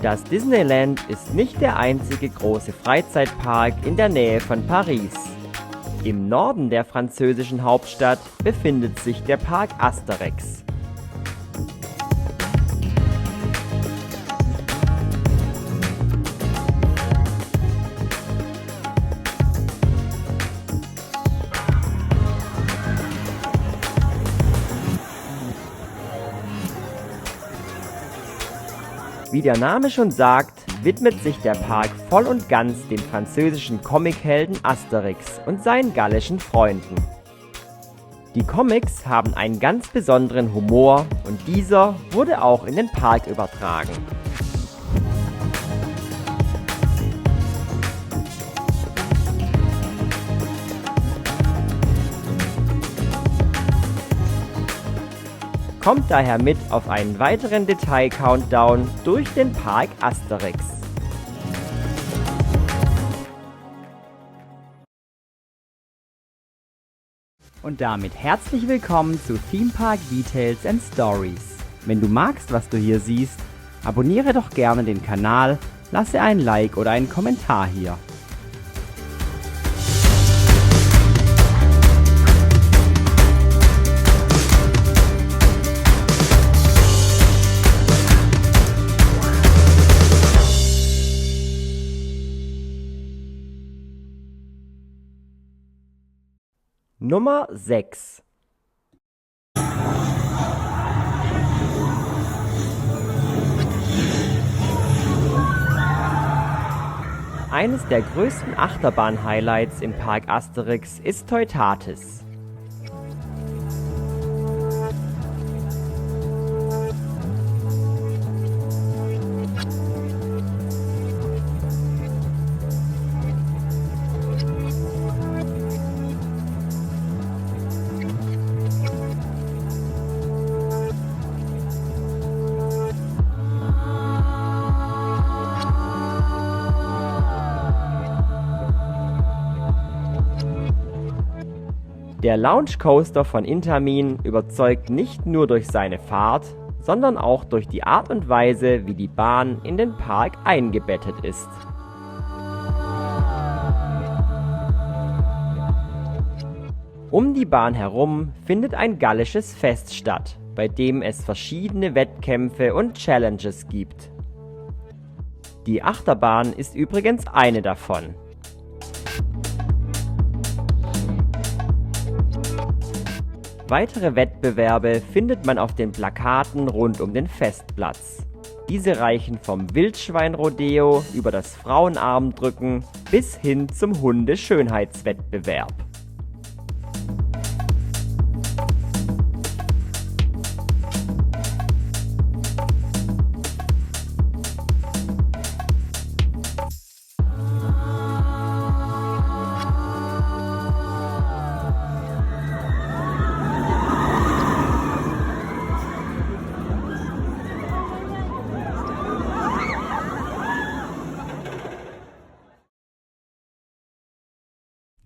Das Disneyland ist nicht der einzige große Freizeitpark in der Nähe von Paris. Im Norden der französischen Hauptstadt befindet sich der Park Asterix. Wie der Name schon sagt, widmet sich der Park voll und ganz dem französischen Comichelden Asterix und seinen gallischen Freunden. Die Comics haben einen ganz besonderen Humor und dieser wurde auch in den Park übertragen. Kommt daher mit auf einen weiteren Detail-Countdown durch den Park Asterix. Und damit herzlich willkommen zu Theme Park Details and Stories. Wenn du magst, was du hier siehst, abonniere doch gerne den Kanal, lasse ein Like oder einen Kommentar hier. Nummer 6. Eines der größten Achterbahn-Highlights im Park Asterix ist Teutates. Der Launch Coaster von Intamin überzeugt nicht nur durch seine Fahrt, sondern auch durch die Art und Weise, wie die Bahn in den Park eingebettet ist. Um die Bahn herum findet ein gallisches Fest statt, bei dem es verschiedene Wettkämpfe und Challenges gibt. Die Achterbahn ist übrigens eine davon. Weitere Wettbewerbe findet man auf den Plakaten rund um den Festplatz. Diese reichen vom Wildschwein-Rodeo über das Frauenarmdrücken bis hin zum Hundeschönheitswettbewerb.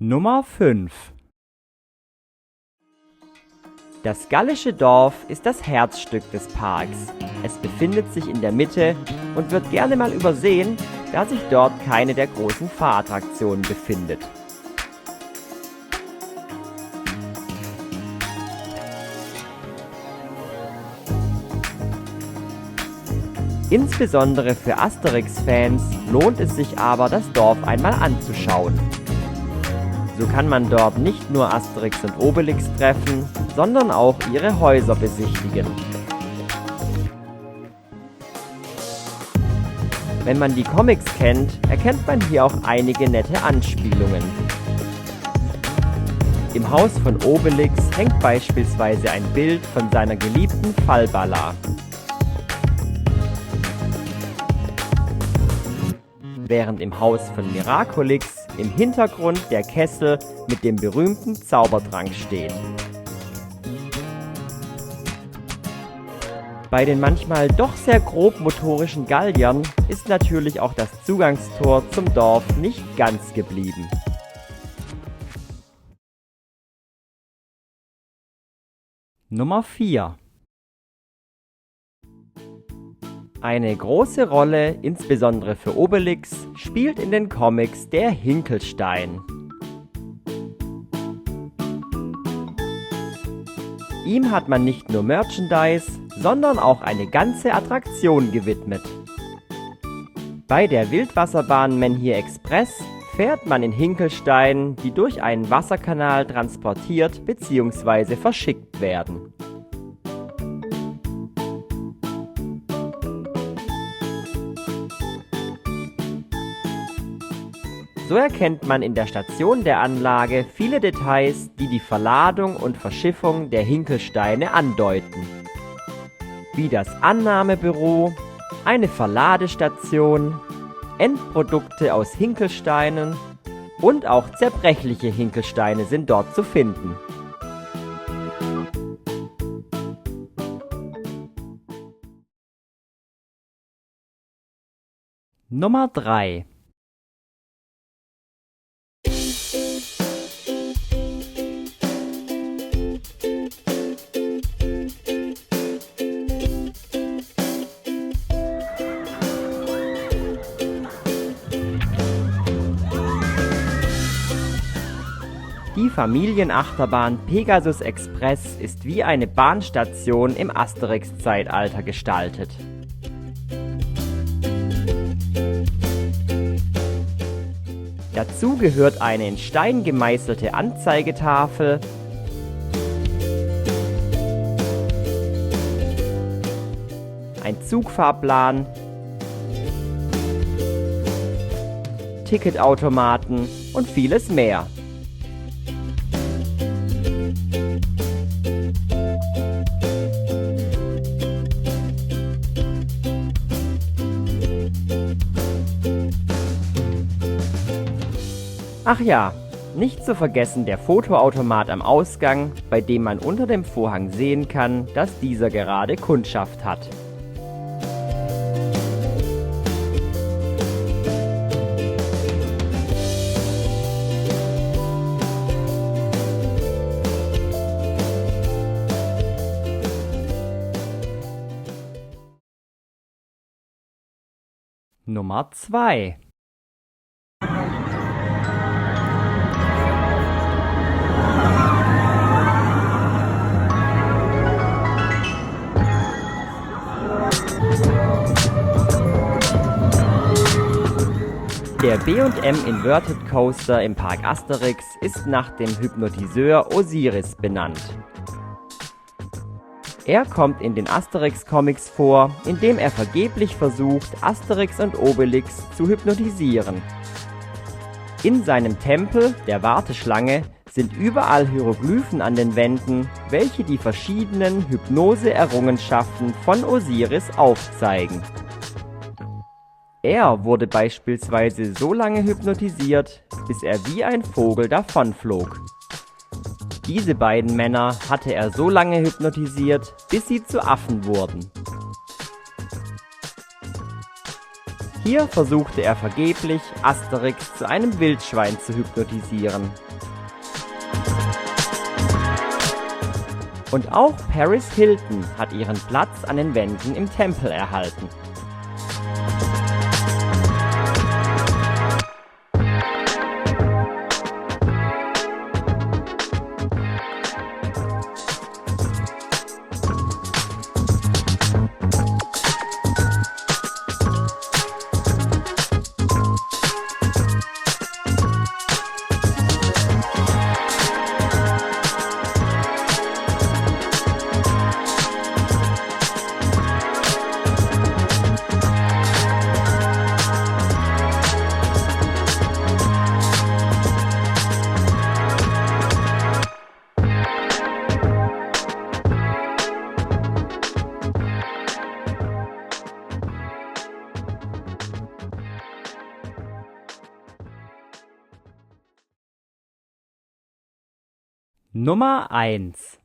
Nummer 5. Das gallische Dorf ist das Herzstück des Parks. Es befindet sich in der Mitte und wird gerne mal übersehen, da sich dort keine der großen Fahrattraktionen befindet. Insbesondere für Asterix-Fans lohnt es sich aber, das Dorf einmal anzuschauen. So kann man dort nicht nur Asterix und Obelix treffen, sondern auch ihre Häuser besichtigen. Wenn man die Comics kennt, erkennt man hier auch einige nette Anspielungen. Im Haus von Obelix hängt beispielsweise ein Bild von seiner geliebten Falbala. Während im Haus von Miraculix im Hintergrund der Kessel mit dem berühmten Zaubertrank steht. Bei den manchmal doch sehr grobmotorischen Galliern ist natürlich auch das Zugangstor zum Dorf nicht ganz geblieben. Nummer 4. Eine große Rolle, insbesondere für Obelix, spielt in den Comics der Hinkelstein. Ihm hat man nicht nur Merchandise, sondern auch eine ganze Attraktion gewidmet. Bei der Wildwasserbahn Menhir Express fährt man in Hinkelsteinen, die durch einen Wasserkanal transportiert bzw. verschickt werden. So erkennt man in der Station der Anlage viele Details, die die Verladung und Verschiffung der Hinkelsteine andeuten. Wie das Annahmebüro, eine Verladestation, Endprodukte aus Hinkelsteinen und auch zerbrechliche Hinkelsteine sind dort zu finden. Nummer 3. Die Familienachterbahn Pegasus Express ist wie eine Bahnstation im Asterix-Zeitalter gestaltet. Dazu gehört eine in Stein gemeißelte Anzeigetafel, ein Zugfahrplan, Ticketautomaten und vieles mehr. Ach ja, nicht zu vergessen der Fotoautomat am Ausgang, bei dem man unter dem Vorhang sehen kann, dass dieser gerade Kundschaft hat. Nummer 2. Der B&M Inverted Coaster im Park Asterix ist nach dem Hypnotiseur Osiris benannt. Er kommt in den Asterix-Comics vor, indem er vergeblich versucht, Asterix und Obelix zu hypnotisieren. In seinem Tempel, der Warteschlange, sind überall Hieroglyphen an den Wänden, welche die verschiedenen Hypnose-Errungenschaften von Osiris aufzeigen. Er wurde beispielsweise so lange hypnotisiert, bis er wie ein Vogel davonflog. Diese beiden Männer hatte er so lange hypnotisiert, bis sie zu Affen wurden. Hier versuchte er vergeblich, Asterix zu einem Wildschwein zu hypnotisieren. Und auch Paris Hilton hat ihren Platz an den Wänden im Tempel erhalten. Nummer 1.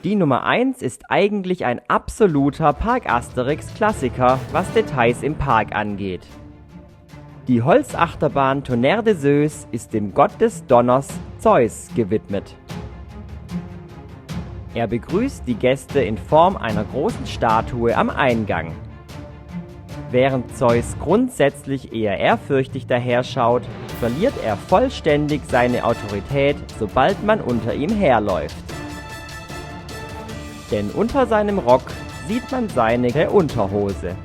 Die Nummer 1 ist eigentlich ein absoluter Park Asterix Klassiker, was Details im Park angeht. Die Holzachterbahn Tonnerre de Zeus ist dem Gott des Donners Zeus gewidmet. Er begrüßt die Gäste in Form einer großen Statue am Eingang. Während Zeus grundsätzlich eher ehrfürchtig daherschaut, verliert er vollständig seine Autorität, sobald man unter ihm herläuft. Denn unter seinem Rock sieht man seine Unterhose.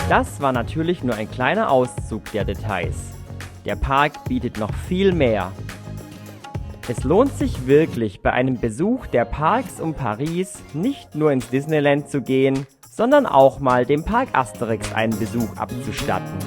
Das war natürlich nur ein kleiner Auszug der Details. Der Park bietet noch viel mehr. Es lohnt sich wirklich, bei einem Besuch der Parks um Paris nicht nur ins Disneyland zu gehen, sondern auch mal dem Park Asterix einen Besuch abzustatten.